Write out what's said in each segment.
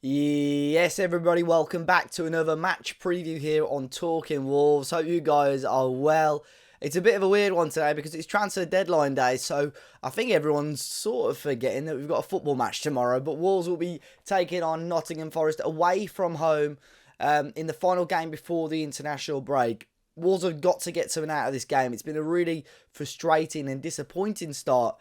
Yes, everybody, welcome back to another match preview here on Talking Wolves. Hope you guys are well. It's a bit of a weird one today because it's transfer deadline day, so I think everyone's sort of forgetting that we've got a football match tomorrow. But Wolves will be taking on Nottingham Forest away from home in the final game before the international break. Wolves have got to get something out of this game. It's been a really frustrating and disappointing start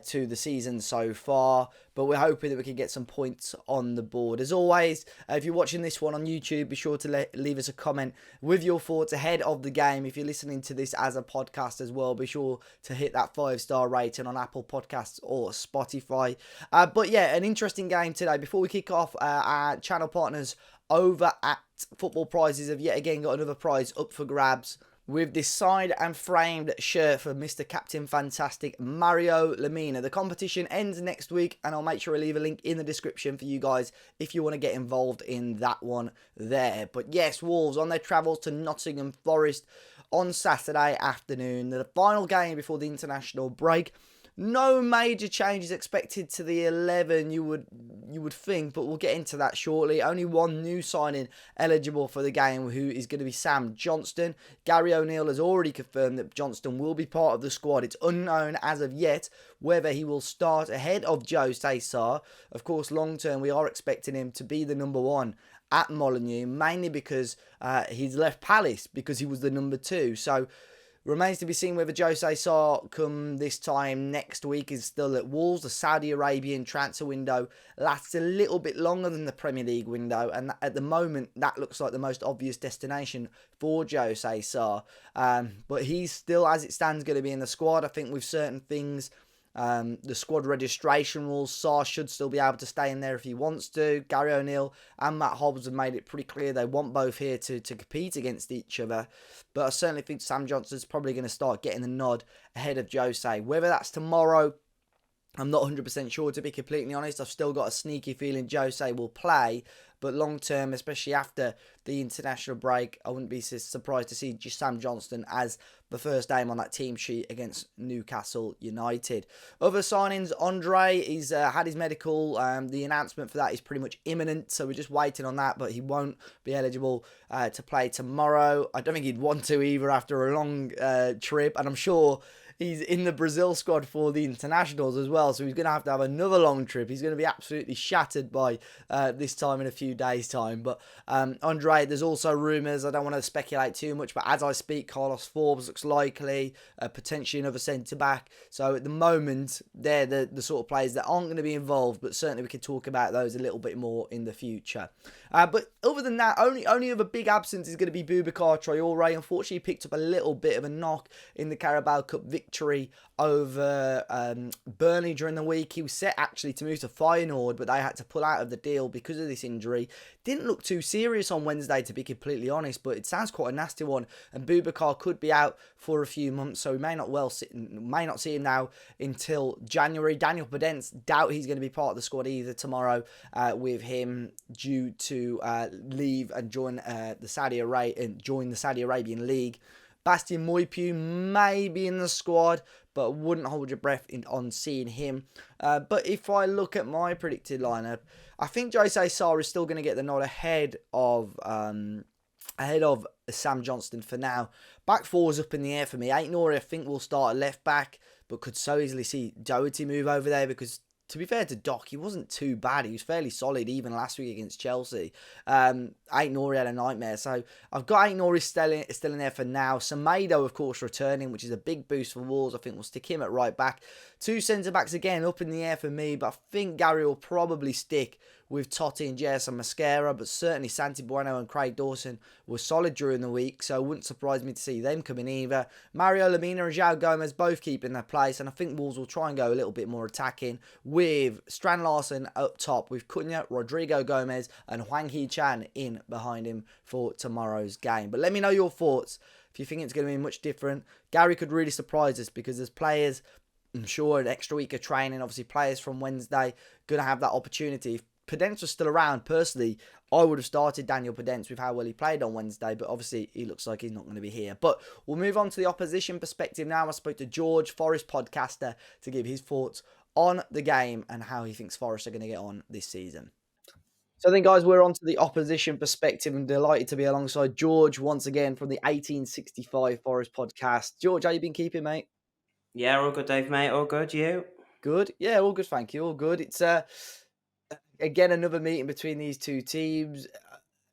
to the season so far, but we're hoping that we can get some points on the board. As always, if you're watching this one on YouTube, be sure to leave us a comment with your thoughts ahead of the game. If you're listening to this as a podcast as well, be sure to hit that 5-star rating on Apple Podcasts or Spotify. But yeah, an interesting game today. Before we kick off, our channel partners over at Football Prizes have yet again got another prize up for grabs with this signed and framed shirt for Mr. Captain Fantastic Mario Lemina. The competition ends next week, and I'll make sure I leave a link in the description for you guys if you want to get involved in that one there. But yes, Wolves on their travels to Nottingham Forest on Saturday afternoon, the final game before the international break. No major changes expected to the 11 you would think, but we'll get into that shortly. Only one new signing eligible for the game, who is going to be Sam Johnston. Gary O'Neill has already confirmed that Johnston will be part of the squad. It's unknown as of yet whether he will start ahead of Jose Sarr. Of course, long term, we are expecting him to be the number one at Molineux, mainly because he's left Palace because he was the number 2. So remains to be seen whether Jose Sarr come this time next week is still at Wolves. The Saudi Arabian transfer window lasts a little bit longer than the Premier League window, and at the moment that looks like the most obvious destination for Jose Sarr. But he's still, as it stands, going to be in the squad. I think with certain things, the squad registration rules, Sarr should still be able to stay in there if he wants to. Gary O'Neill and Matt Hobbs have made it pretty clear they want both here to compete against each other. But I certainly think Sam Johnston's probably going to start getting the nod ahead of Jose. Whether that's tomorrow, I'm not 100% sure, to be completely honest. I've still got a sneaky feeling Jose will play. But long term, especially after the international break, I wouldn't be surprised to see just Sam Johnston as the first name on that team sheet against Newcastle United. Other signings, Andre, he's had his medical. The announcement for that is pretty much imminent, so we're just waiting on that, but he won't be eligible to play tomorrow. I don't think he'd want to either after a long trip, and I'm sure he's in the Brazil squad for the internationals as well, so he's going to have another long trip. He's going to be absolutely shattered by this time in a few days' time. But Andre, there's also rumours. I don't want to speculate too much, but as I speak, Carlos Forbes looks likely, potentially another centre-back. So at the moment, they're the sort of players that aren't going to be involved, but certainly we could talk about those a little bit more in the future. But other than that, only other big absence is going to be Boubacar Traore. Unfortunately, he picked up a little bit of a knock in the Carabao Cup victory over Burnley during the week. He was set actually to move to Feyenoord, but they had to pull out of the deal because of this injury. Didn't look too serious on Wednesday, to be completely honest, but it sounds quite a nasty one, and Boubacar could be out for a few months, so we may not see him now until January. Daniel Podence, doubt he's going to be part of the squad either tomorrow, with him due to leave and join the Saudi Arabian League. Bastien Moipu may be in the squad, but wouldn't hold your breath on seeing him. But if I look at my predicted lineup, I think Jose Sarr is still going to get the nod ahead of Sam Johnston for now. Back four is up in the air for me. Aït-Nouri, I think, will start at left back, but could so easily see Doherty move over there because, to be fair to Doc, he wasn't too bad. He was fairly solid even last week against Chelsea. Aït-Nouri had a nightmare. So I've got Aït-Nouri still in there for now. Semedo, of course, returning, which is a big boost for Wolves. I think we'll stick him at right back. Two centre-backs again up in the air for me, but I think Gary will probably stick with Totti and Gerson Mosquera, but certainly Santi Bueno and Craig Dawson were solid during the week, so it wouldn't surprise me to see them come in either. Mario Lemina and João Gomez both keeping their place, and I think Wolves will try and go a little bit more attacking with Strand Larsen up top, with Cunha, Rodrigo Gomez and Hwang Hee-chan in behind him for tomorrow's game. But let me know your thoughts if you think it's going to be much different. Gary could really surprise us because there's players, I'm sure, an extra week of training, obviously players from Wednesday going to have that opportunity. If Podence was still around, personally, I would have started Daniel Podence with how well he played on Wednesday, but obviously he looks like he's not going to be here. But we'll move on to the opposition perspective now. I spoke to George, Forest podcaster, to give his thoughts on the game and how he thinks Forest are going to get on this season. So then, guys, we're on to the opposition perspective. I'm delighted to be alongside George once again from the 1865 Forest podcast. George, how you been keeping, mate? Yeah, all good, Dave, mate. All good, you? Good. Yeah, all good, thank you. All good. It's again another meeting between these two teams.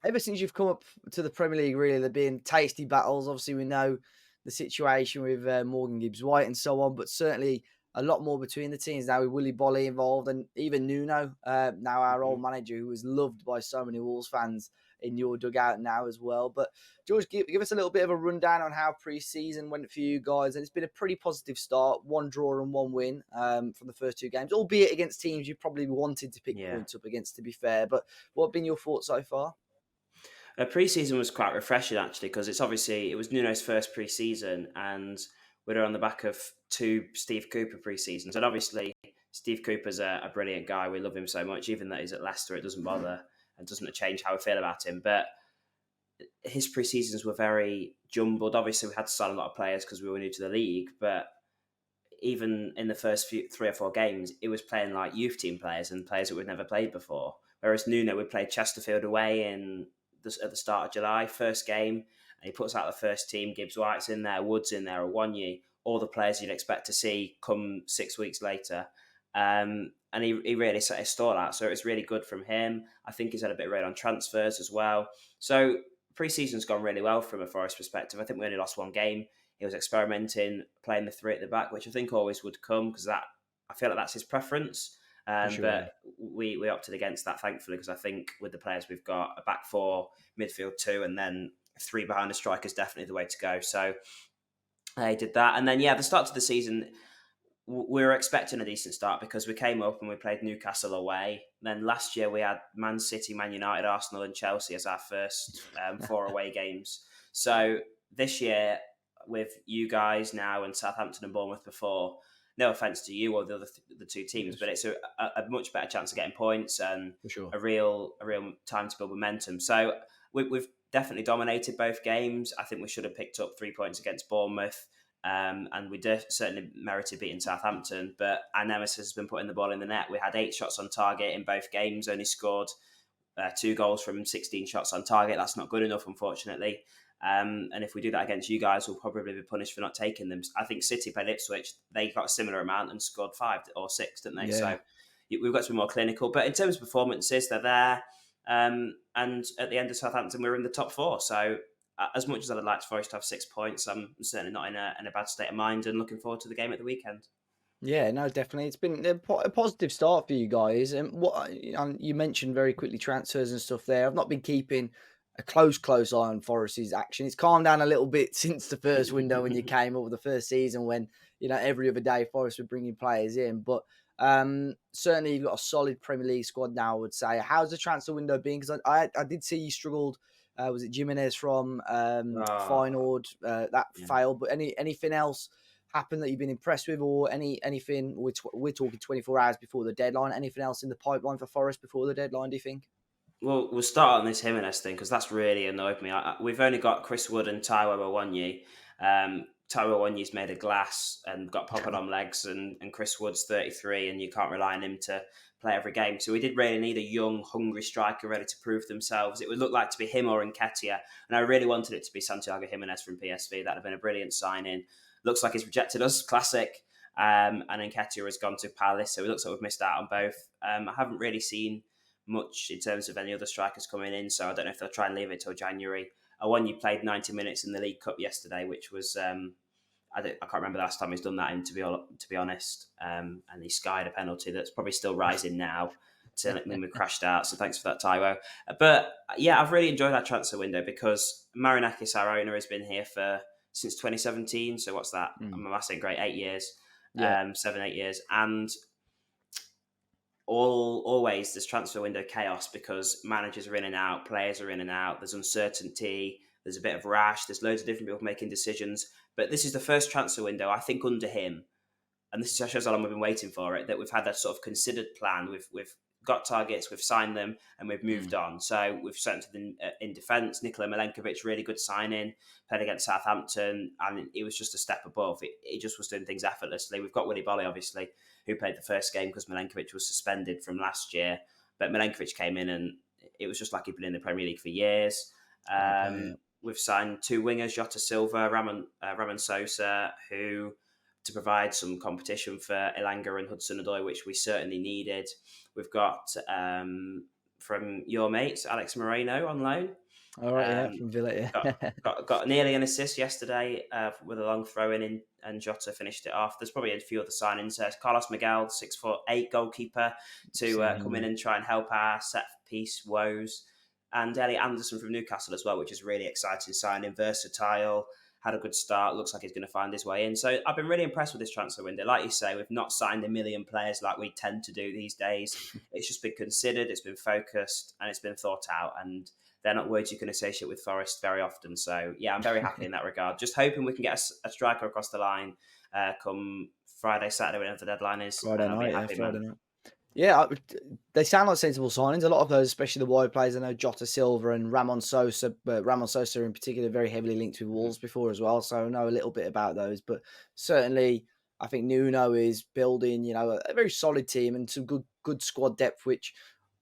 Ever since you've come up to the Premier League, really, there've been tasty battles. Obviously, we know the situation with Morgan Gibbs White and so on, but certainly a lot more between the teams now with Willy Bolly involved and even Nuno, now our hmm old manager, who was loved by so many Wolves fans in your dugout now as well. But George, give us a little bit of a rundown on how pre-season went for you guys. And it's been a pretty positive start, one draw and one win from the first two games, albeit against teams you probably wanted to pick Yeah. points up against, to be fair. But what have been your thoughts so far? Pre-season was quite refreshing, actually, because it was Nuno's first pre-season, and we're on the back of two Steve Cooper pre-seasons. And obviously, Steve Cooper's a brilliant guy. We love him so much. Even though he's at Leicester, it doesn't bother and doesn't change how we feel about him. But his pre-seasons were very jumbled. Obviously, we had to sign a lot of players because we were new to the league, but even in the first 3 or 4 games, it was playing like youth team players and players that we'd never played before. Whereas Nuno, we played Chesterfield away at the start of July, first game, and he puts out the first team. Gibbs White's in there, Wood's in there, Awonyi, all the players you'd expect to see come 6 weeks later. And he really set his stall out, so it was really good from him. I think he's had a bit of rate on transfers as well. So pre-season's gone really well from a Forest perspective. I think we only lost one game. He was experimenting, playing the three at the back, which I think always would come because I feel like that's his preference. For sure, yeah. But we opted against that, thankfully, because I think with the players we've got, a back four, midfield two, and then three behind the striker is definitely the way to go. So they did that. And then, the start of the season, we were expecting a decent start because we came up and we played Newcastle away. Then last year we had Man City, Man United, Arsenal and Chelsea as our first 4 away games. So this year, with you guys now and Southampton and Bournemouth before, no offence to you or the two teams, but it's a much better chance of getting points and For sure. a real time to build momentum. So we've definitely dominated both games. I think we should have picked up 3 points against Bournemouth. And we certainly merited beating Southampton, but our nemesis has been putting the ball in the net. We had 8 shots on target in both games, only scored 2 goals from 16 shots on target. That's not good enough, unfortunately. And if we do that against you guys, we'll probably be punished for not taking them. I think City played Ipswich. They got a similar amount and scored 5 or 6, didn't they? Yeah. So we've got to be more clinical. But in terms of performances, they're there. And at the end of Southampton, we were in the top 4. So as much as I'd like Forest to have 6 points, I'm certainly not in a bad state of mind and looking forward to the game at the weekend. Yeah, no, definitely. It's been a positive start for you guys. And you mentioned very quickly transfers and stuff there. I've not been keeping a close eye on Forest's action. It's calmed down a little bit since the first window when you came over the first season when, every other day Forest were bringing players in. But certainly you've got a solid Premier League squad now, I would say. How's the transfer window been? Because I did see you struggled. Was it Jimenez from Feyenoord? That Yeah. failed. But anything else happened that you've been impressed with, or anything? We're talking 24 hours before the deadline. Anything else in the pipeline for Forest before the deadline? Do you think? Well, we'll start on this Jimenez thing because that's really annoyed me. We've only got Chris Wood and Taiwo Awonyi. Taiwo Awonyi's made of glass and got pop-on legs, and Chris Wood's 33, and you can't rely on him to play every game. So we did really need a young, hungry striker ready to prove themselves. It would look like to be him or Nketiah, and I really wanted it to be Santiago Jimenez from PSV. That'd have been a brilliant signing. Looks like he's rejected us, classic. And Nketiah has gone to Palace, so it looks like we've missed out on both. I haven't really seen much in terms of any other strikers coming in, so I don't know if they'll try and leave it till January. Awonyi played 90 minutes in the League Cup yesterday, which was I can't remember the last time he's done that. To be honest, and he skied a penalty that's probably still rising now. When we crashed out, so thanks for that, Taiwo. But yeah, I've really enjoyed that transfer window because Marinakis, our owner, has been here since 2017. So what's that? I'm massing great 8 years, 7-8 years, and always there's transfer window chaos because managers are in and out, players are in and out, there's uncertainty, there's a bit of rash, there's loads of different people making decisions. But this is the first transfer window, I think, under him, and this shows how long we've been waiting for it, that we've had a sort of considered plan. We've got targets, we've signed them, and we've moved on. So we've strengthened in defence. Nikola Milenkovic, really good signing, played against Southampton, and it was just a step above. It just was doing things effortlessly. We've got Willy Bolly, obviously, who played the first game because Milenkovic was suspended from last year. But Milenkovic came in and it was just like he'd been in the Premier League for years. Great player. We've signed two wingers, Jota Silva, Ramon Sosa, who to provide some competition for Elanga and Hudson-Odoi, which we certainly needed. We've got from your mates, Alex Moreno on loan. All right, yeah, Um, from Villa. Yeah. got nearly an assist yesterday with a long throw in, and Jota finished it off. There's probably a few other signings. Carlos Miguel, 6'8" goalkeeper, to Seen him, come in yeah. and try and help our set piece woes. And Elliot Anderson from Newcastle as well, which is really exciting signing. Versatile, had a good start. Looks like he's going to find his way in. So I've been really impressed with this transfer window. Like you say, we've not signed a million players like we tend to do these days. It's just been considered, it's been focused, and it's been thought out. And they're not words you can associate with Forest very often. So yeah, I'm very happy in that regard. Just hoping we can get a striker across the line come Friday, Saturday, whenever the deadline is, Friday and I'll be a night, yeah, happy Friday man. night. Yeah, they sound like sensible signings. A lot of those, especially the wide players. I know Jota Silva and Ramon Sosa, but Ramon Sosa in particular, very heavily linked with Wolves before as well. So I know a little bit about those. But certainly, I think Nuno is building, a very solid team and some good squad depth, which,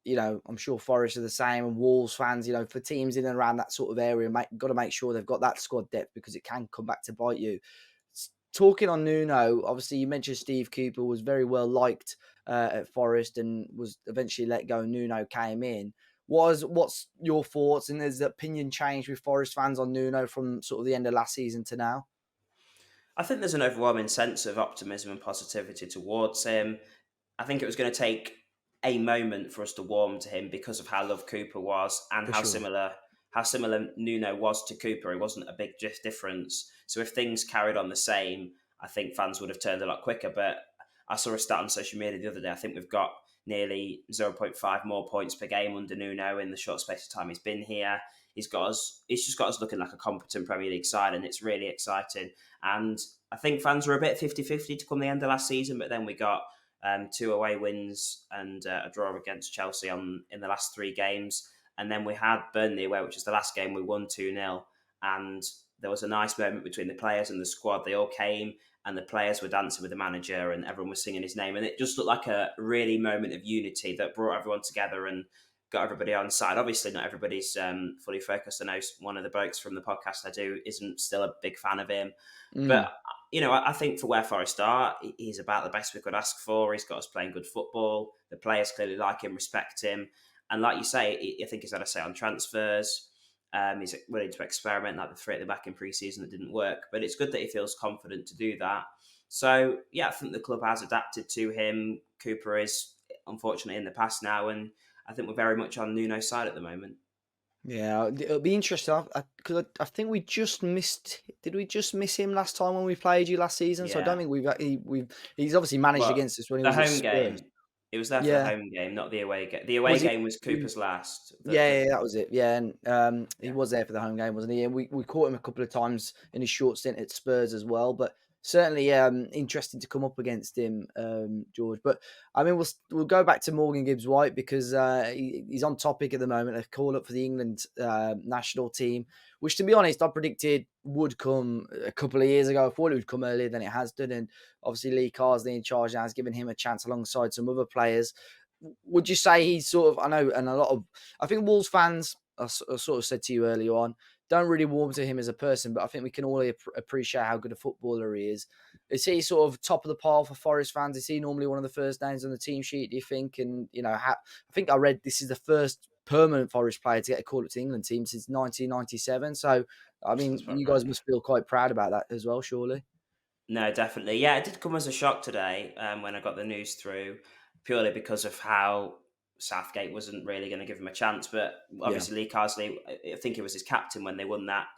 I'm sure Forest are the same, and Wolves fans, for teams in and around that sort of area, got to make sure they've got that squad depth because it can come back to bite you. Talking on Nuno, obviously you mentioned Steve Cooper was very well liked at Forest and was eventually let go. Nuno came in. What's your thoughts? And has the opinion changed with Forest fans on Nuno from sort of the end of last season to now? I think there's an overwhelming sense of optimism and positivity towards him. I think it was going to take a moment for us to warm to him because of how loved Cooper was and For how sure. similar Nuno was to Cooper. It wasn't a big difference. So if things carried on the same, I think fans would have turned a lot quicker. But I saw a stat on social media the other day. I think we've got nearly zero point 0.5 more points per game under Nuno in the short space of time he's been here. He's just got us looking like a competent Premier League side, and it's really exciting. And I think fans were a bit 50-50 to come the end of last season, but then we got two away wins and a draw against Chelsea in the last three games. And then we had Burnley away, which is the last game we won 2-0. And there was a nice moment between the players and the squad. They all came and the players were dancing with the manager and everyone was singing his name. And it just looked like a really moment of unity that brought everyone together and got everybody on side. Obviously, not everybody's fully focused. I know one of the blokes from the podcast I do isn't still a big fan of him. Mm. But I think for where Forest are, he's about the best we could ask for. He's got us playing good football. The players clearly like him, respect him. And like you say, I think he's had a say on transfers. He's willing to experiment, like the three at the back in pre-season that didn't work. But it's good that he feels confident to do that. So, yeah, I think the club has adapted to him. Cooper is, unfortunately, in the past now. And I think we're very much on Nuno's side at the moment. Yeah, it'll be interesting because I think we just missed. Did we just miss him last time when we played you last season? So I don't Yeah. think he's obviously managed Well, against us when he the was at home Spurs. game, it was there for the Yeah, home game, not the away game. The away was he? game was Cooper's last. Yeah, that was it. Yeah, and he Yeah. was there for the home game, wasn't he? And we caught him a couple of times in his short stint at Spurs as well. But certainly interesting to come up against him, George. But I mean, we'll go back to Morgan Gibbs White because he's on topic at the moment. A call up for the England national team, which, to be honest, I predicted would come a couple of years ago. I thought it would come earlier than it has done, and obviously Lee Carsley in charge now has given him a chance alongside some other players. Would you say he's sort of, I know, and I think Wolves fans, I sort of said to you earlier on, don't really warm to him as a person, but I think we can all appreciate how good a footballer he is. Is he sort of top of the pile for Forest fans? Is he normally one of the first names on the team sheet, do you think? And, I think I read this is the first permanent Forest player to get a call up to the England team since 1997. So, I mean, That's about you guys right. must feel quite proud about that as well, surely. No, definitely. Yeah, it did come as a shock today when I got the news through, purely because of how Southgate wasn't really going to give him a chance. But Yeah. obviously, Lee Carsley, I think it was his captain when they won that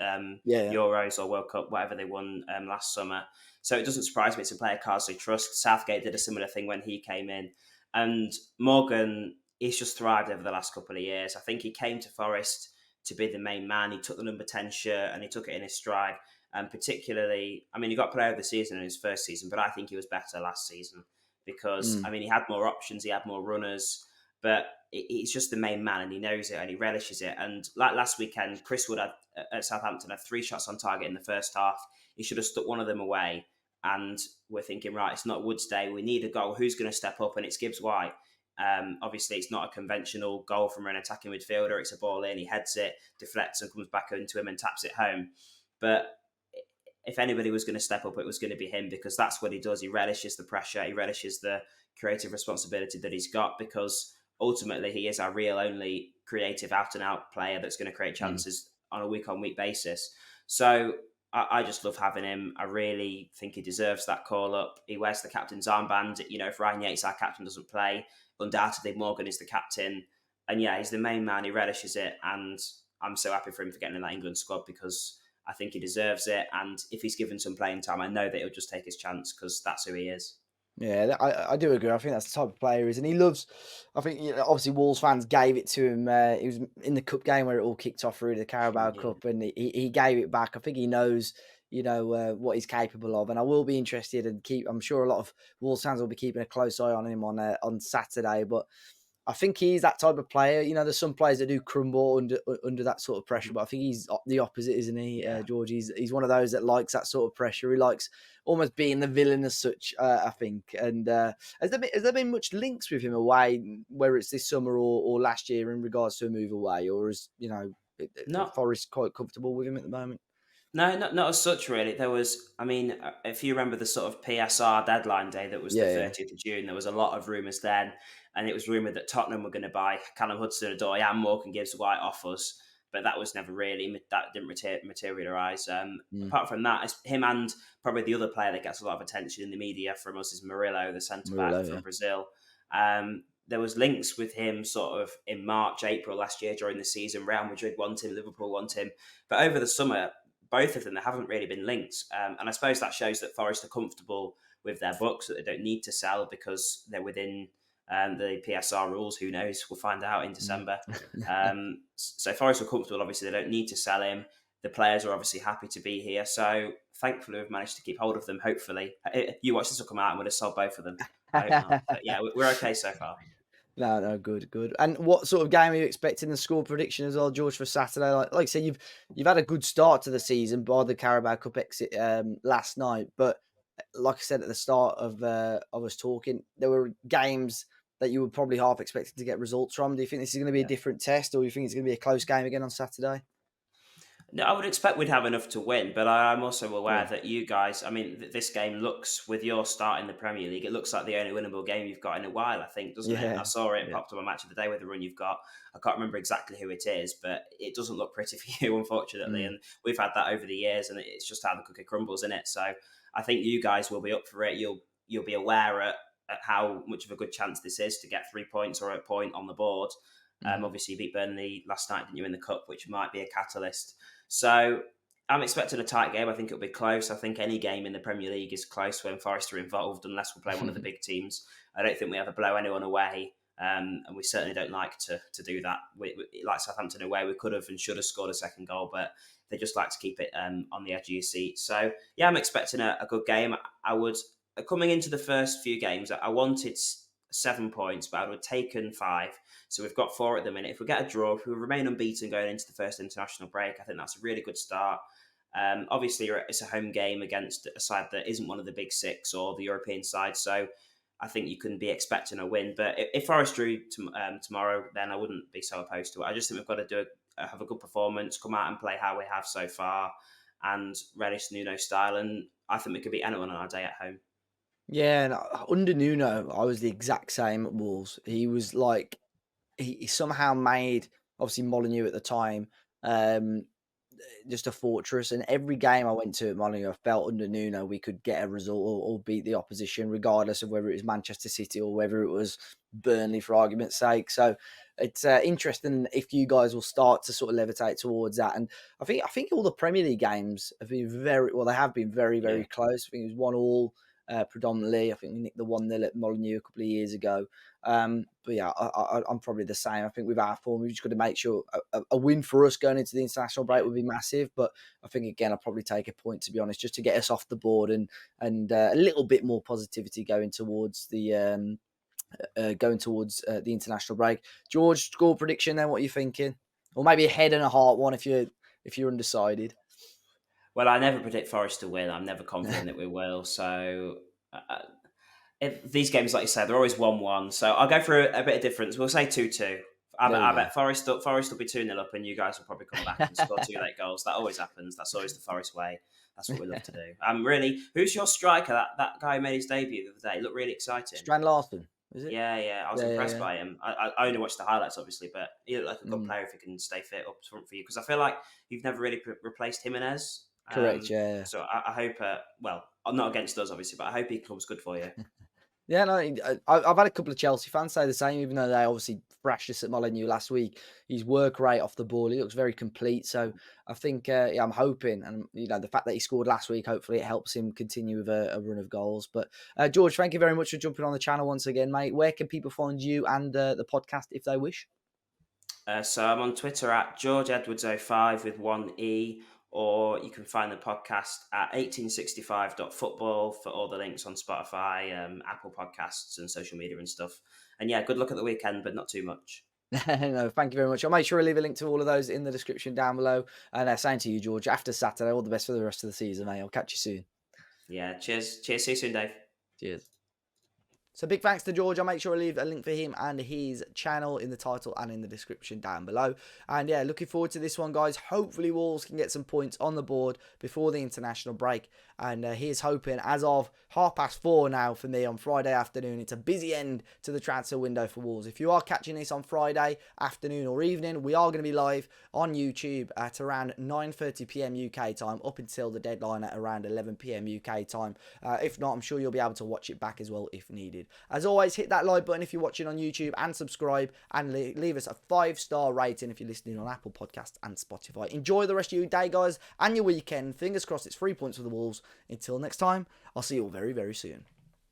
Yeah. Euros or World Cup, whatever they won last summer. So it doesn't surprise me it's a player Carsley trusts. Southgate did a similar thing when he came in. And Morgan, he's just thrived over the last couple of years. I think he came to Forest to be the main man. He took the number 10 shirt and he took it in his stride. And particularly, I mean, he got player of the season in his first season, but I think he was better last season because, Mm. I mean, he had more options, he had more runners, but he's just the main man and he knows it and he relishes it. And like last weekend, Chris Wood at Southampton had 3 shots on target in the first half. He should have stuck one of them away. And we're thinking, right, it's not Wood's day. We need a goal. Who's going to step up? And it's Gibbs White. Obviously, it's not a conventional goal from an attacking midfielder. It's a ball in, he heads it, deflects, and comes back into him and taps it home. But if anybody was going to step up, it was going to be him, because that's what he does. He relishes the pressure. He relishes the creative responsibility that he's got, because ultimately he is our real only creative out and out player that's going to create Mm. chances on a week basis. So I just love having him. I really think he deserves that call up. He wears the captain's armband. If Ryan Yates, our captain, doesn't play, undoubtedly Morgan is the captain. And yeah, he's the main man. He relishes it. And I'm so happy for him for getting in that England squad, because I think he deserves it. And if he's given some playing time, I know that he'll just take his chance, because that's who he is. Yeah, I do agree. I think that's the type of player he is, and he loves. I think obviously Wolves fans gave it to him. He was in the cup game where it all kicked off through the Carabao Yeah. Cup, and he gave it back. I think he knows, what he's capable of, and I will be interested and keep. I'm sure a lot of Wolves fans will be keeping a close eye on him on Saturday, but. I think he's that type of player. There's some players that do crumble under that sort of pressure, but I think he's the opposite, isn't he, Yeah. George? He's one of those that likes that sort of pressure. He likes almost being the villain as such, I think. And has there been much links with him away, whether it's this summer or last year, in regards to a move away, or is Not Forest quite comfortable with him at the moment? No, not as such, really. There was, if you remember the sort of PSR deadline day that was the Yeah, 30th of June, there was a lot of rumours then, and it was rumoured that Tottenham were going to buy Callum Hudson-Odoi and Morgan Gibbs-White off us, but that was never really, that didn't materialise. yeah. Apart from that, it's him, and probably the other player that gets a lot of attention in the media from us is Murillo, the centre-back Murillo, from yeah. Brazil. There was links with him sort of in March, April last year during the season. Real Madrid want him, Liverpool want him, but over the summer, both of them, there haven't really been links. And I suppose that shows that Forest are comfortable with their books, that they don't need to sell because they're within the PSR rules. Who knows? We'll find out in Mm. December. So Forest are comfortable. Obviously, they don't need to sell him. The players are obviously happy to be here. So thankfully, we've managed to keep hold of them, hopefully. You watch this will come out and we'll have sold both of them. I hope not. But yeah, we're okay so far. No, good, good. And what sort of game are you expecting the score prediction as well, George, for Saturday? Like I said, you've had a good start to the season by the Carabao Cup exit last night, but like I said at the start of us talking, there were games that you were probably half expecting to get results from. Do you think this is going to be a Yeah. different test, or do you think it's going to be a close game again on Saturday? No, I would expect we'd have enough to win, but I'm also aware Yeah, that you guys, this game looks, with your start in the Premier League, it looks like the only winnable game you've got in a while, I think, doesn't it? yeah, I saw it yeah. popped up on Match of the Day with the run you've got. I can't remember exactly who it is, but it doesn't look pretty for you, unfortunately. Mm. And we've had that over the years, and it's just how the cookie crumbles, in it? So I think you guys will be up for it. You'll be aware at how much of a good chance this is to get 3 points or a point on the board. Mm. Obviously, you beat Burnley last night, didn't you, in the Cup, which might be a catalyst. So I'm expecting a tight game. I think it'll be close. I think any game in the Premier League is close when Forest are involved, unless we're playing one of the big teams. I don't think we ever blow anyone away, and we certainly don't like to do that. Like Southampton away, we could have and should have scored a second goal, but they just like to keep it on the edge of your seat. So yeah, I'm expecting a good game. I would, coming into the first few games, I wanted 7 points, but I would have taken 5. So we've got 4 at the minute. If we get a draw, if we remain unbeaten going into the first international break, I think that's a really good start. Obviously, it's a home game against a side that isn't one of the big 6 or the European side, so I think you can be expecting a win. But if Forest drew tomorrow, then I wouldn't be so opposed to it. I just think we've got to have a good performance, come out and play how we have so far, and relish Nuno style. And I think we could beat anyone on our day at home. Yeah, and under Nuno, I was the exact same at Wolves. He was like, he somehow made, obviously Molyneux at the time, um, just a fortress. And every game I went to at Molyneux, I felt under Nuno we could get a result or beat the opposition, regardless of whether it was Manchester City or whether it was Burnley, for argument's sake. So it's interesting if you guys will start to sort of levitate towards that. And I think all the Premier League games have been very well. They have been very, Yeah. very close. I think it was 1-1. Predominantly, I think we nicked the 1-0 at Molyneux a couple of years ago. But yeah, I'm probably the same. I think with our form, we've just got to make sure a win for us going into the international break would be massive. But I think again, I'll probably take a point, to be honest, just to get us off the board and a little bit more positivity going towards the international break. George, score prediction then? What are you thinking? Or maybe a head and a heart one if you're undecided. Well, I never predict Forest to win. I'm never confident that we will. So these games, like you said, they're always 1-1. So I'll go for a bit of difference. We'll say 2-2. There we I go. bet Forest will be 2-0 up, and you guys will probably come back and score 2 late goals. That always happens. That's always the Forest way. That's what we love to do. Really, who's your striker? That guy who made his debut the other day. He looked really exciting. Strand Larson, is it? Yeah. I was Yeah, yeah, impressed yeah. by him. I only watched the highlights, obviously, but he looked like a good Mm, player if he can stay fit up front for you. Because I feel like you've never really replaced Jimenez. correct, yeah. So I hope, well, I'm not against us, obviously, but I hope he comes good for you. Yeah, no, I've had a couple of Chelsea fans say the same, even though they obviously thrashed us at Molineux last week. His work rate off the ball, he looks very complete. So I think, yeah, I'm hoping, and the fact that he scored last week, hopefully it helps him continue with a run of goals. But George, thank you very much for jumping on the channel once again, mate. Where can people find you and the podcast if they wish? So I'm on Twitter at GeorgeEdwards05 with one E, or you can find the podcast at 1865.football for all the links on Spotify, Apple Podcasts, and social media and stuff. And yeah, good luck at the weekend, but not too much. No, thank you very much. I'll make sure I leave a link to all of those in the description down below. And same to you, George. After Saturday, all the best for the rest of the season, mate. I'll catch you soon. Yeah, cheers. Cheers. See you soon, Dave. Cheers. So big thanks to George. I'll make sure I leave a link for him and his channel in the title and in the description down below. And yeah, looking forward to this one, guys. Hopefully Wolves can get some points on the board before the international break. And here's hoping, as of 4:30 now for me on Friday afternoon. It's a busy end to the transfer window for Wolves. If you are catching this on Friday afternoon or evening, we are going to be live on YouTube at around 9:30 p.m. UK time up until the deadline at around 11 p.m. UK time. If not, I'm sure you'll be able to watch it back as well if needed. As always, hit that like button if you're watching on YouTube and subscribe, and leave us a 5-star rating if you're listening on Apple Podcasts and Spotify. Enjoy the rest of your day, guys, and your weekend. Fingers crossed it's 3 points for the Wolves. Until next time, I'll see you all very, very soon.